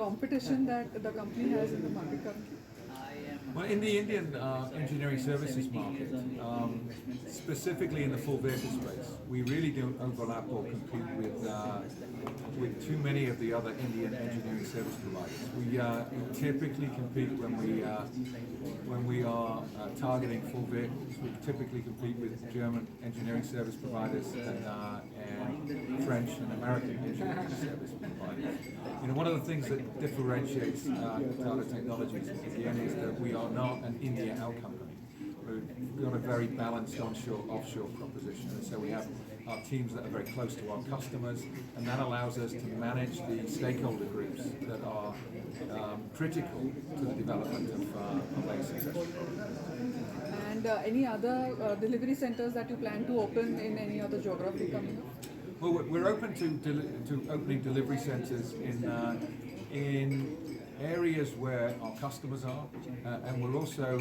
competition that the company has in the market currently? Well, in the Indian engineering services market, specifically in the full vehicle space, we really don't overlap or compete with too many of the other Indian engineering service providers. We typically compete when we are targeting full vehicles. We typically compete with German engineering service providers and French and American engineering service providers. You know, one of the things that differentiates Tata Technologies again is that we are not an India-out company. We've got a very balanced onshore-offshore proposition, and so we have our teams that are very close to our customers, and that allows us to manage the stakeholder groups that are critical to the development of a successful product. And any other delivery centers that you plan to open in any other geography coming up? Well, we're open to opening delivery centers in areas where our customers are, and we're also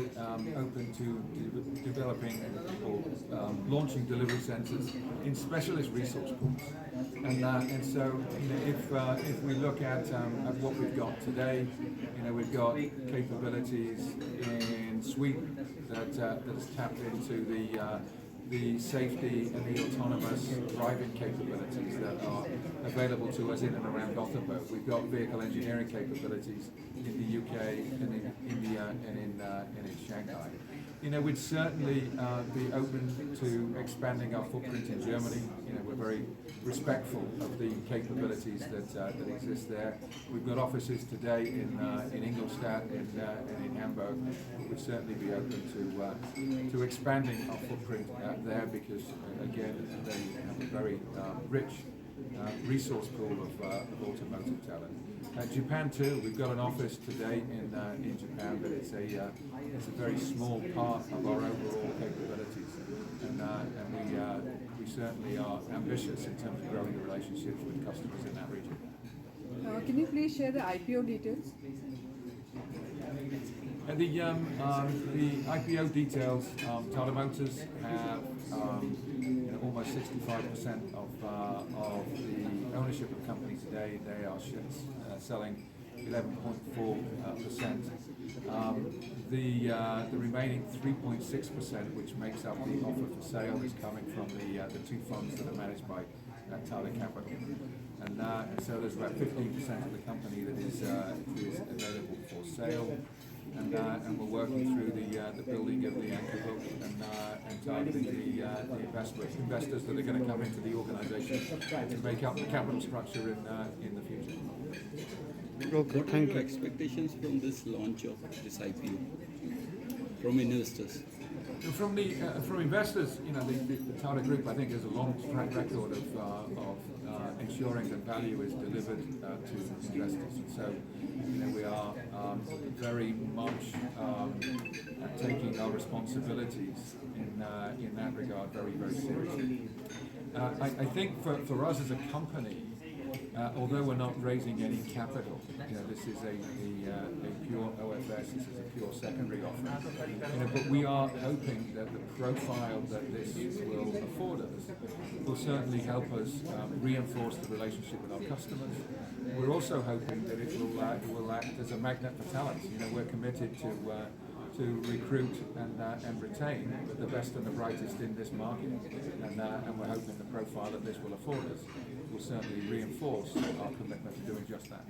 open to developing or launching delivery centers in specialist resource pools. And so, you know, if we look at what we've got today, you know, we've got capabilities in Sweden that has tapped into the safety and the autonomous driving capabilities that are available to us in and around Gothenburg. We've got vehicle engineering capabilities in the UK and in India and in Shanghai. You know, we'd certainly be open to expanding our footprint in Germany. You know, we're very respectful of the capabilities that exist there. We've got offices today in Ingolstadt and in Hamburg. We'd certainly be open to expanding our footprint there because, again, they have a very rich resource pool of automotive talent. Japan too. We've got an office today in Japan, but it's a very small part of our overall capabilities, and we certainly are ambitious in terms of growing the relationships with customers in that region. Can you please share the IPO details? The IPO details, Tata Motors have you know, almost 65% of the ownership of the company today. They are selling 11.4%. The remaining 3.6%, which makes up the offer for sale, is coming from the two funds that are managed by Tata Capital. And so there's about 15% of the company that is available for sale. And we're working through the building of the anchor book and targeting the investors that are going to come into the organisation to make up the capital structure in the future. Okay, what are your expectations from this launch of this IPO from investors? From investors, you know, the Tata Group, I think, has a long track record of ensuring that value is delivered to investors. And so, you know, we are very much taking our responsibilities in that regard very, very seriously. I think for us as a company, although we're not raising any capital, you know, this is a pure OFS, this is a pure secondary offering. You know, but we are hoping that the profile that this will afford us will certainly help us reinforce the relationship with our customers. We're also hoping that it will act as a magnet for talent. You know, we're committed to recruit and retain the best and the brightest in this market, and we're hoping the profile that this will afford us will certainly reinforce our commitment to doing just that.